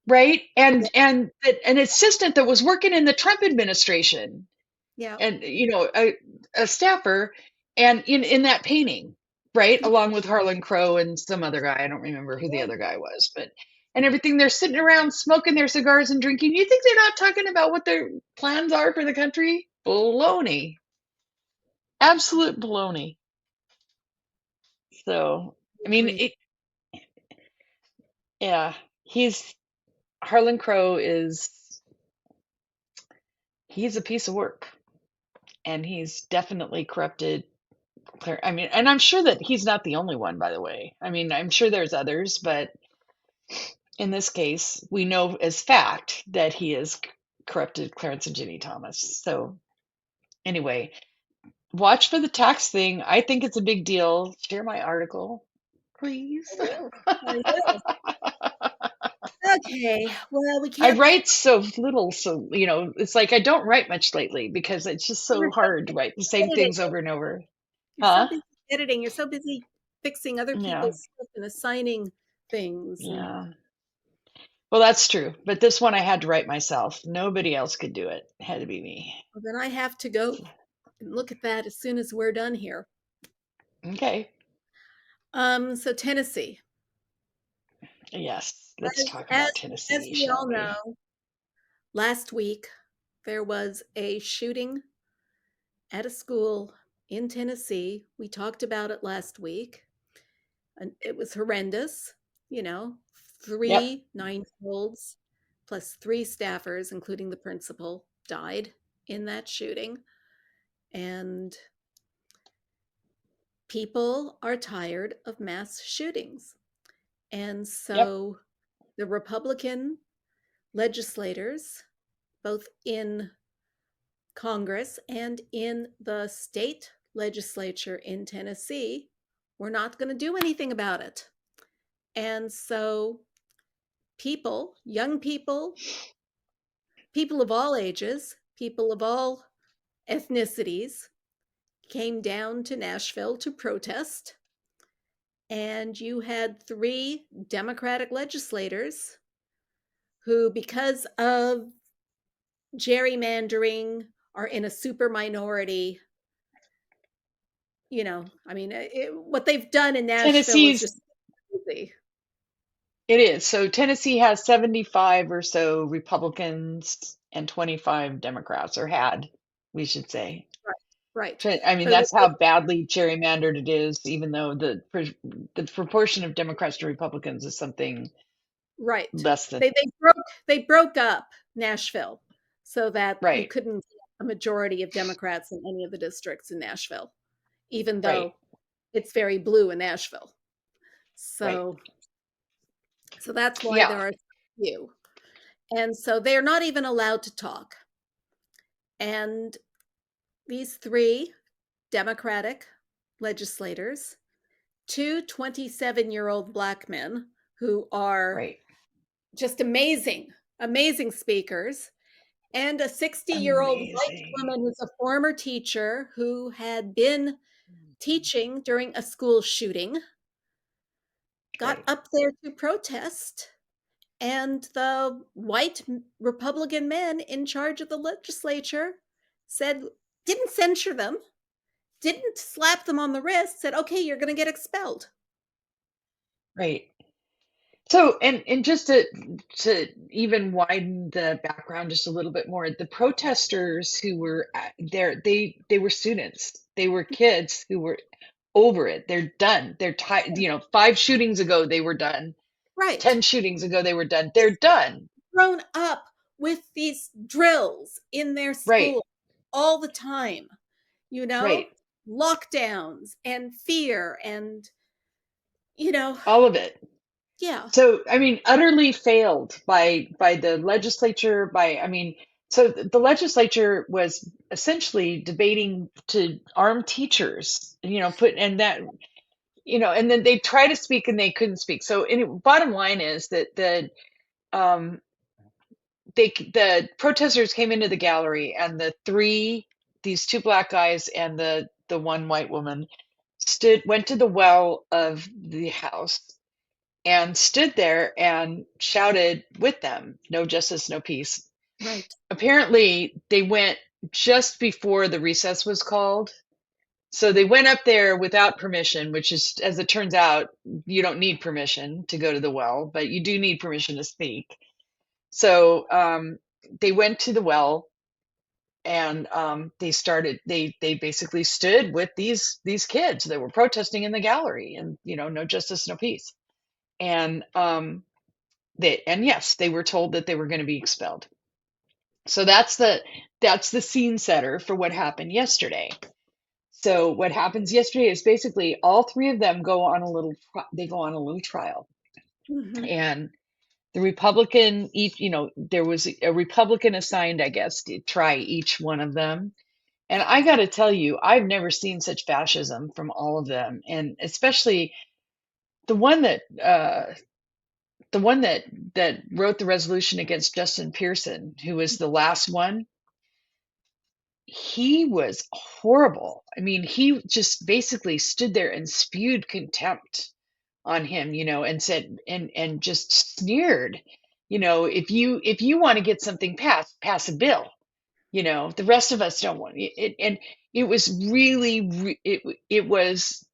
right? And an assistant that was working in the Trump administration, Yeah. and a staffer, and in that painting, right, along with Harlan Crow and some other guy. I don't remember who the other guy was, but and everything. They're sitting around smoking their cigars and drinking. You think they're not talking about what their plans are for the country? Baloney. Absolute baloney. So, I mean, Agreed. yeah, Harlan Crow he's a piece of work, and he's definitely corrupted Claire. I mean, and I'm sure that he's not the only one, by the way. I mean, I'm sure there's others, but in this case, we know as fact that he has corrupted Clarence and Ginny Thomas. So, anyway, watch for the tax thing. I think it's a big deal. Share my article, please. I will. I will. Okay, well, we I can't. write so little, so it's like I don't write much lately because it's just You're so so hard to write the same editing. things over and over. You're so Huh? busy editing. You're so busy fixing other Yeah. people's stuff and assigning things. And Yeah. Well, that's true. But this one I had to write myself. Nobody else could do it. It had to be me. well, then I have to go and look at that as soon as we're done here. Okay. So Tennessee, Yes. Let's talk as about as Tennessee, we shall all we? know, last week there was a shooting at a school in Tennessee. We talked about it last week, and it was horrendous. You know, Yep. three 9-year-olds plus three staffers, including the principal, died in that shooting. And people are tired of mass shootings. And Yep. so the Republican legislators, both in Congress and in the state legislature in Tennessee, were not going to do anything about it. And so people, young people, people of all ages, people of all ethnicities, came down to Nashville to protest. And you had three Democratic legislators who, because of gerrymandering, are in a super minority. I mean, what they've done in Nashville is Tennessee's just crazy. It is. So Tennessee has 75 or so Republicans and 25 Democrats, or had, we should say. Right, right. I mean, So that's how badly gerrymandered it is, even though the proportion of Democrats to Republicans is something right. less than They broke up Nashville so that you right, couldn't get a majority of Democrats in any of the districts in Nashville, even right, though it's very blue in Nashville. right. So that's why Yeah, there are few. And so they're not even allowed to talk. And these three Democratic legislators, two 27-year-old Black men who are right. just amazing, amazing speakers, and a 60-year-old white Amazing. woman who's a former teacher who had been teaching during a school shooting, got Right, up there to protest. And the white Republican men in charge of the legislature said, didn't censure them, didn't slap them on the wrist, said, okay, you're going to get expelled. right. So, and just to even widen the background just a little bit more, the protesters who were there, they were students. They were kids who were over it. They're done. They're tired. 5 shootings ago they were done. Right. 10 shootings ago they were done. They're done. Grown up with these drills in their Right. school all the time, you know, Right. lockdowns and fear and, you know, All of it. yeah, So, I mean, utterly failed by the legislature. So the legislature was essentially debating to arm teachers. And then they try to speak and they couldn't speak. So, bottom line is that um, the protesters came into the gallery, and these two black guys and the one white woman went to the well of the house and stood there and shouted with them, "No justice, no peace." right. Apparently, they went just before the recess was called. So they went up there without permission, which is, as it turns out, you don't need permission to go to the well, but you do need permission to speak. So they went to the well, and they basically stood with these kids that were protesting in the gallery, and no justice, no peace. And yes, they were told that they were going to be expelled. So that's the scene setter for what happened yesterday. So what happens yesterday is basically all three of them go on a little trial. Mm-hmm. And the Republican, there was a Republican assigned, I guess, to try each one of them. And I got to tell you, I've never seen such fascism from all of them, and especially the one that the one that wrote the resolution against Justin Pearson, who was the last one, he was horrible. I mean, he just basically stood there and spewed contempt on him, and said and just sneered, if you want to get something passed, pass a bill. The rest of us don't want it. And it was it was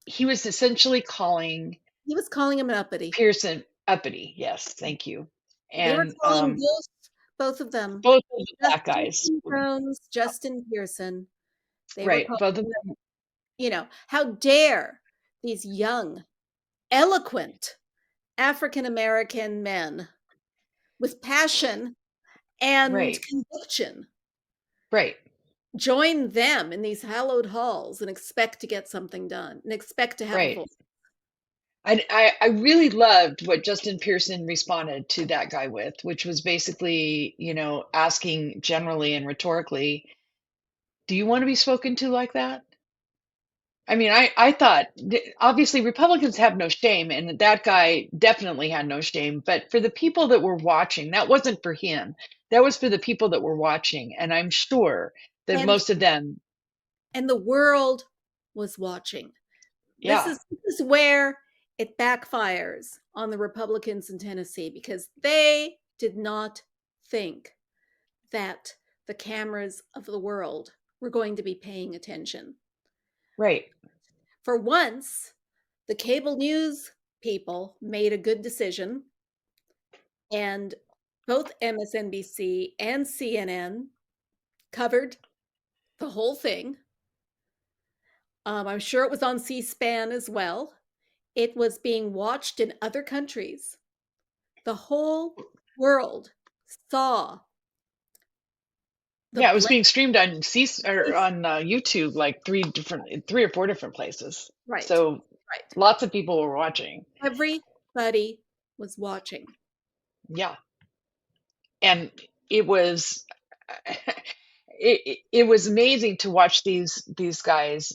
he was essentially calling He was calling him an uppity. Pearson uppity. Yes, thank you. They were And calling both of them, both of the black guys, Justin Jones, Justin Pearson. They were right? calling Both of them, them, how dare these young, eloquent African American men with passion and right, conviction right. join them in these hallowed halls and expect to get something done and expect to have a Right. voice. I really loved what Justin Pearson responded to that guy with, which was basically, asking generally and rhetorically, do you want to be spoken to like that? I mean, I thought obviously Republicans have no shame, and that guy definitely had no shame. But for the people that were watching, that wasn't for him. That was for the people that were watching. And I'm sure that And most of them, and the world was watching. This yeah, is this is where it backfires on the Republicans in Tennessee because they did not think that the cameras of the world were going to be paying attention. right, For once, the cable news people made a good decision, and both MSNBC and CNN covered the whole thing. I'm sure it was on C-SPAN as well. It was being watched in other countries. The whole world saw the yeah. It was black. being streamed on or on YouTube, like three or four different places. Right, So right. lots of people were watching. Everybody was watching. Yeah, and it was it was amazing to watch these guys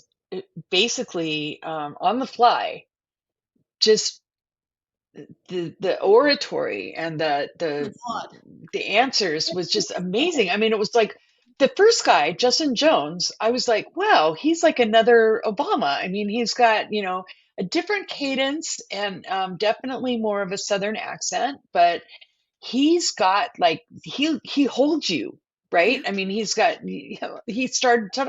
basically on the fly, just the oratory and Oh my God. the answers was just amazing. I mean, it was like the first guy, Justin Jones, I was like, wow, he's like another Obama. I mean, he's got, a different cadence and definitely more of a Southern accent, but he's got like he holds you, right? Yeah. I mean, he started to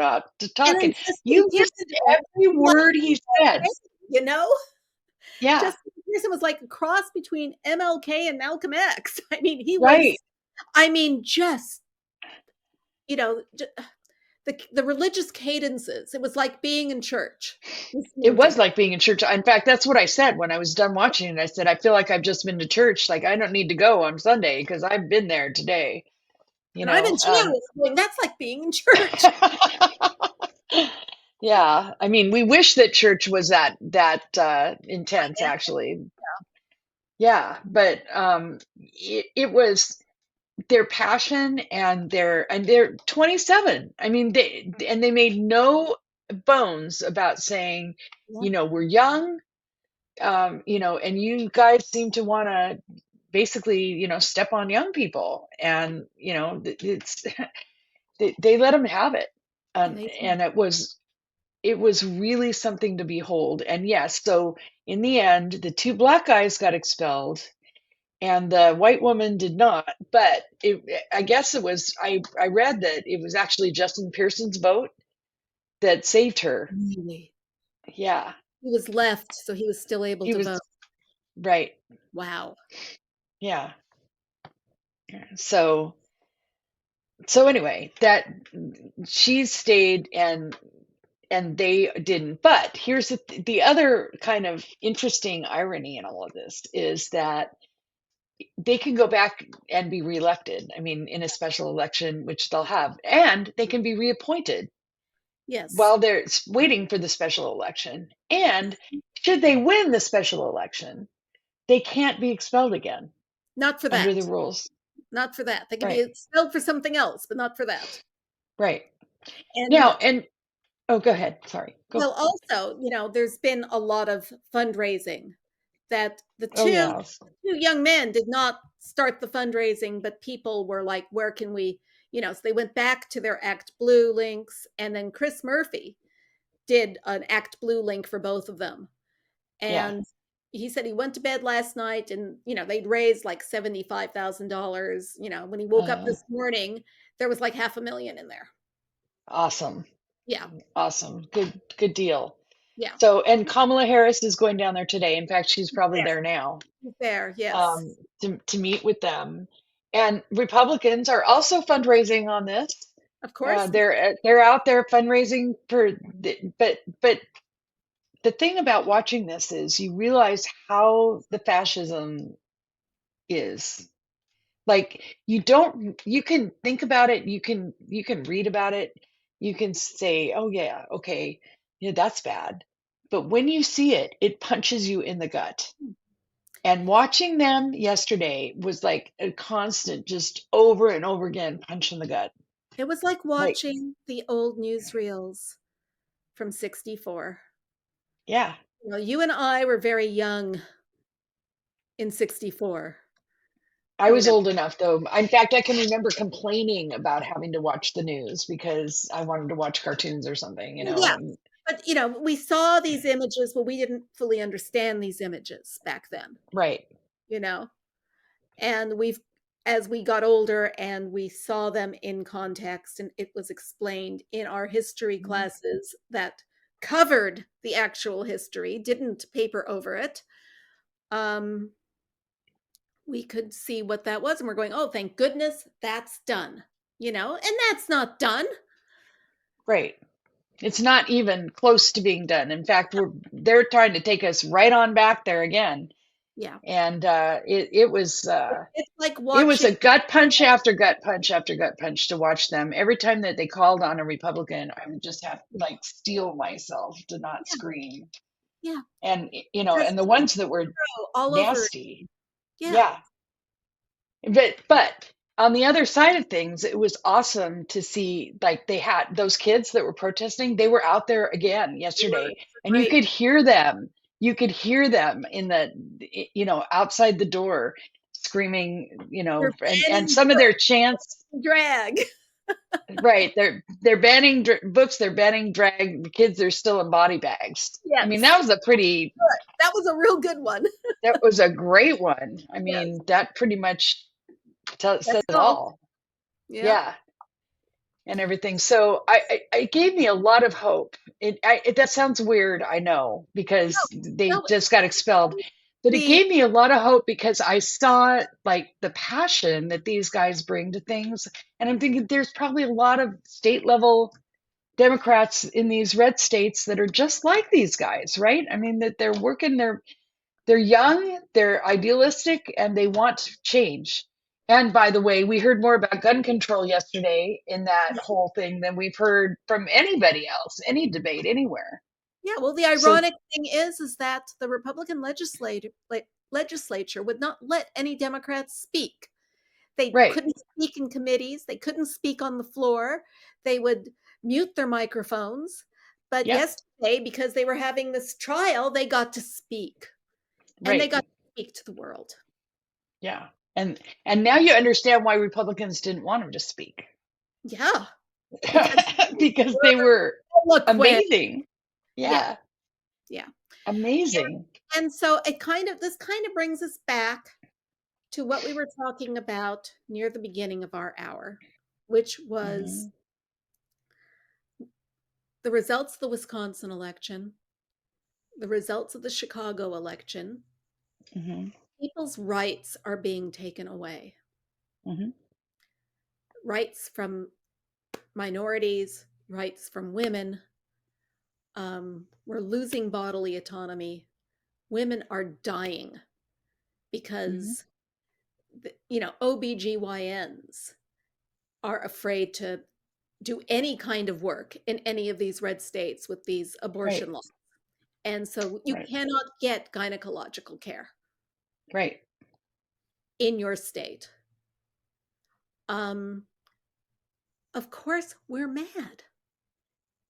talk And and Justin you listened to Pearson every was word he said. like, you know, Yeah, Justin Pearson was like a cross between MLK and Malcolm X. I mean, he was, right. just, the religious cadences. It was like being in church, It listening to was him. like being in church. In fact, that's what I said when I was done watching it. I said, I feel like I've just been to church. Like I don't need to go on Sunday because I've been there today, you And I'm in know. jail. I'm going, that's like being in church. Yeah, I mean, we wish that church was that intense, actually. Yeah, but it was their passion and they're 27. I mean, they made no bones about saying, Yeah. we're young, and you guys seem to want to basically, step on young people, and it's they let them have it, They and it was really something to behold. And yes, so in the end, the two black guys got expelled and the white woman did not. But I guess I read that it was actually Justin Pearson's vote that saved her. really. Yeah, He was left, so he was still able he to was vote. right. Wow. Yeah. So anyway, that she stayed and they didn't. But here's the other kind of interesting irony in all of this is that they can go back and be reelected. I mean, in a special election, which they'll have, and they can be reappointed Yes. while they're waiting for the special election. And should they win the special election, they can't be expelled again Not for under the that. rules. Not for that. They can be Right. expelled for something else, but not for that. Right. And Now, and oh, go ahead. Sorry. Go. well, also, there's been a lot of fundraising that the Oh two yeah. young men did not start the fundraising, but people were like, where can we, so they went back to their Act Blue links, and then Chris Murphy did an Act Blue link for both of them. Yeah. And he said he went to bed last night and, they'd raised like $75,000. When he woke up Uh, this morning, there was like 500,000 in there. awesome. Yeah. Awesome. Good deal. Yeah. So, and Kamala Harris is going down there today. In fact, she's probably There. there now, There. Yes. to meet with them. And Republicans are also fundraising on this. Of course. They're out there fundraising but the thing about watching this is you realize how the fascism is. Like you can think about it, you can read about it, you can say, "Oh yeah, okay, yeah, that's bad." But when you see it, it punches you in the gut. And watching them yesterday was like a constant, just over and over again, punch in the gut. It was like Like, watching the old newsreels from 64. yeah, You and I were very young in 64. I was old enough though. In fact, I can remember complaining about having to watch the news because I wanted to watch cartoons or something, Yeah. and But, we saw these images, but we didn't fully understand these images back then, right. you know? And as we got older and we saw them in context and it was explained in our history Mhm. classes that covered the actual history, didn't paper over it, um, we could see what that was. And we're going, oh, thank goodness that's done, and that's not done. Right. It's not even close to being done. In fact, they're trying to take us right on back there again. Yeah. And It's like it was watching. a gut punch after gut punch after gut punch to watch them. Every time that they called on a Republican, I would just have to like steel myself to not Yeah. scream. Yeah. And Because and the ones that were all over. nasty. Yeah. Yeah. But on the other side of things, it was awesome to see like they had those kids that were protesting, they were out there again They were yesterday and you great. could hear them. You could hear them in outside the door screaming, They're and banning some of their chants, drag. right, they're banning books, they're banning drag, the kids are still in body bags. I mean, Yes. that was a pretty That was a real good one. that was a great one. I Yes. mean, that pretty much That's says it all. all. Yeah. Yeah. And everything. So it gave me a lot of hope. That sounds weird, I know, because they No, just got expelled, but it the gave me a lot of hope because I saw like the passion that these guys bring to things, and I'm thinking there's probably a lot of state level Democrats in these red states that are just like these guys, right? I mean that they're working they're young, they're idealistic, and they want change. And by the way, we heard more about gun control yesterday in that whole thing than we've heard from anybody else, any debate anywhere. Yeah, well, the So, ironic thing is that the Republican legislature would not let any Democrats speak. They right. couldn't speak in committees. They couldn't speak on the floor. They would mute their microphones. But Yep. yesterday, because they were having this trial, they got to speak. And they Right. got to speak to the world. Yeah. And now you understand why Republicans didn't want him to speak. Yeah. Because Because they were eloquent. amazing. Yeah. Yeah. Yeah. Amazing. And so this kind of brings us back to what we were talking about near the beginning of our hour, which was Hmm. the results of the Wisconsin election, the results of the Chicago election. Hmm. People's rights are being taken away. Hmm. Rights from minorities, rights from women. We're losing bodily autonomy. Women are dying Hmm. because, OBGYNs are afraid to do any kind of work in any of these red states with these Right. abortion laws. And so you Right. cannot get gynecological care Right. in your state. Um, of course, we're mad.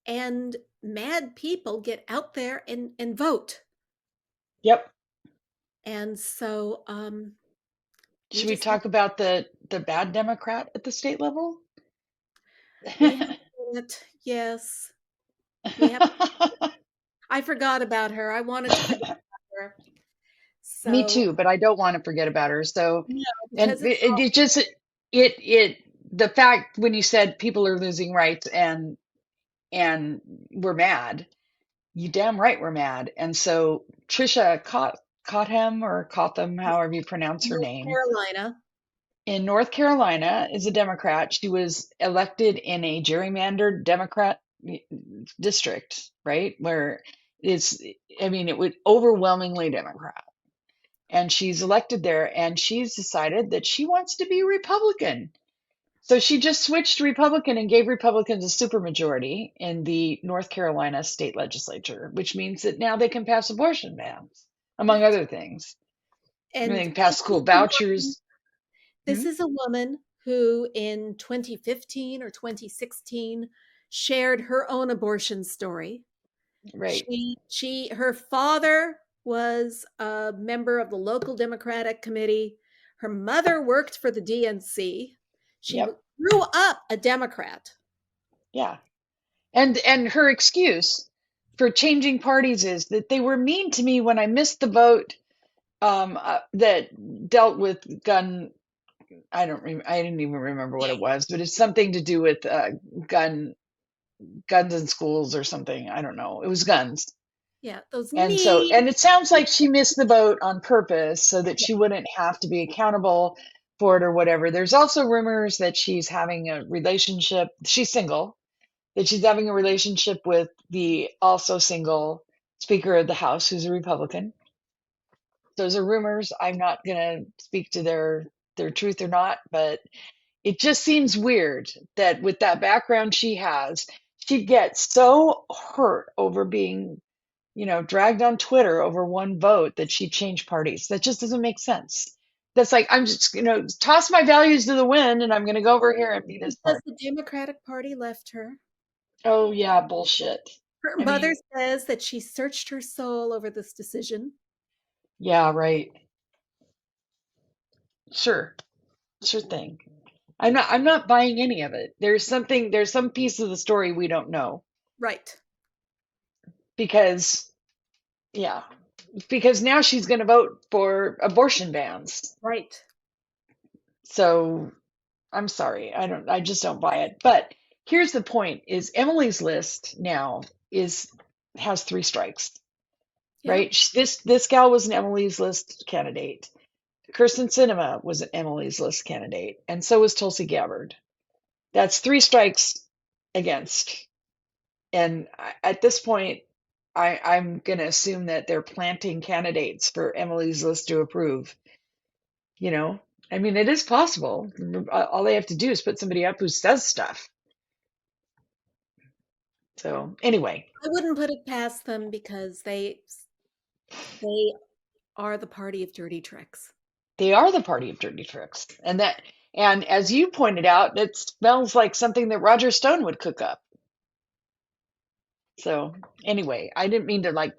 And mad people get out there and vote. Yep. And so we Should we just talk about the bad Democrat at the state level? we have it. Yes, we have. I forgot about her. I wanted to forget about her. Me So too, but I don't want to forget about her. So, no, and because it's it just it the fact when you said people are losing rights and we're mad, you damn right we're mad. And so Trisha caught him or caught them, however you pronounce her North name, Carolina. in North Carolina is a Democrat. She was elected in a gerrymandered Democrat district, right? Where it's, I mean, it would overwhelmingly Democrat. And she's elected there and she's decided that she wants to be Republican. So she just switched to Republican and gave Republicans a supermajority in the North Carolina state legislature, which means that now they can pass abortion bans, among Right. other things. And they And can pass school vouchers. this Hmm? is a woman who in 2015 or 2016 shared her own abortion story. Right. Her father was a member of the local Democratic committee. Her mother worked for the DNC. She Yep. grew up a Democrat. Yeah. And her excuse for changing parties is that they were mean to me when I missed the vote that dealt with gun. I didn't even remember what it was, but it's something to do with gun guns in schools or something. I don't know. It was guns. Yeah, those And so, mean. and it sounds like she missed the boat on purpose so that she wouldn't have to be accountable for it or whatever. There's also rumors that she's having a relationship. She's single, that she's having a relationship with the also single Speaker of the House, who's a Republican. Those are rumors. I'm not going to speak to their truth or not, but it just seems weird that with that background she has, she'd get so hurt over being, dragged on Twitter over one vote that she changed parties. That just doesn't make sense. That's like, I'm just, toss my values to the wind and I'm going to go over here and be this Because party. the Democratic Party left her. Oh, yeah, bullshit. Her I mother mean, says that she searched her soul over this decision. yeah, right. Sure. Sure thing. I'm not buying any of it. There's some piece of the story we don't know Right. because yeah, because now she's going to vote for abortion bans. Right. So I'm sorry. I just don't buy it. But here's the point is Emily's list now is has three strikes, Yeah. right? This gal was an Emily's list candidate. Kirsten Sinema was an Emily's list candidate, and so was Tulsi Gabbard. That's three strikes against. And at this point, I'm going to assume that they're planting candidates for Emily's list to approve. You know, I mean, it is possible. All they have to do is put somebody up who says stuff. So anyway, I wouldn't put it past them because they are the party of dirty tricks. they are the party of dirty tricks, and as you pointed out, it smells like something that Roger Stone would cook up. So anyway, I didn't mean to like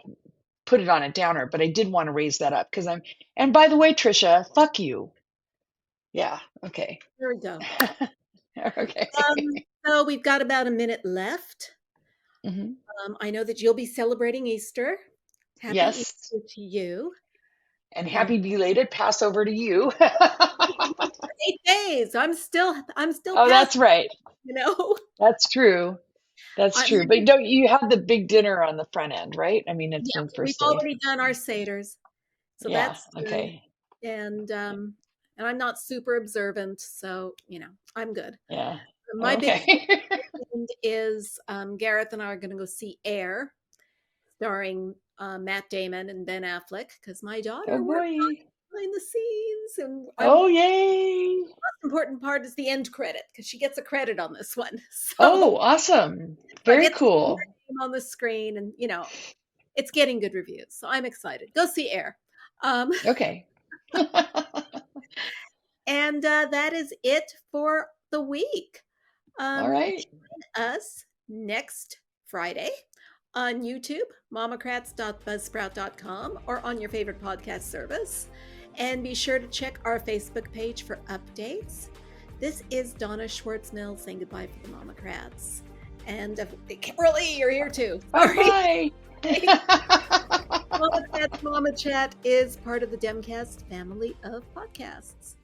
put it on a downer, but I did want to raise that up because and by the way, Trisha, fuck you. Yeah. Okay. There we go. Okay. So we've got about a minute left. Hmm. I know that you'll be celebrating Easter. Happy Yes. Easter to you. And And happy belated Passover to you. 8 days. I'm still Oh, past, that's right. you know. That's true. That's I'm true. But don't you have the big dinner on the front end, right? I mean, it's Yeah, been we've first day. already done our Seder's. So Yeah. that's good. Okay. And I'm not super observant, so I'm good. Yeah. My big Okay. weekend is Gareth and I are going to go see Air, starring Matt Damon and Ben Affleck, because my Oh daughter worked boy. behind the scenes, and Oh yay. the most important part is the end credit because she gets a credit on this one. So Oh, awesome. I Very get to see her cool. name on the screen, and it's getting good reviews, so I'm excited. Go see Air. Um, Okay. and that is it for the week. All right. Join us next Friday on YouTube, MOMocrats.buzzsprout.com, or on your favorite podcast service. And be sure to check our Facebook page for updates. This is Donna Schwartz saying goodbye for the MOMocrats. And Karoli, you're here too. Bye. MOMocrats Mama Chat is part of the Demcast family of podcasts.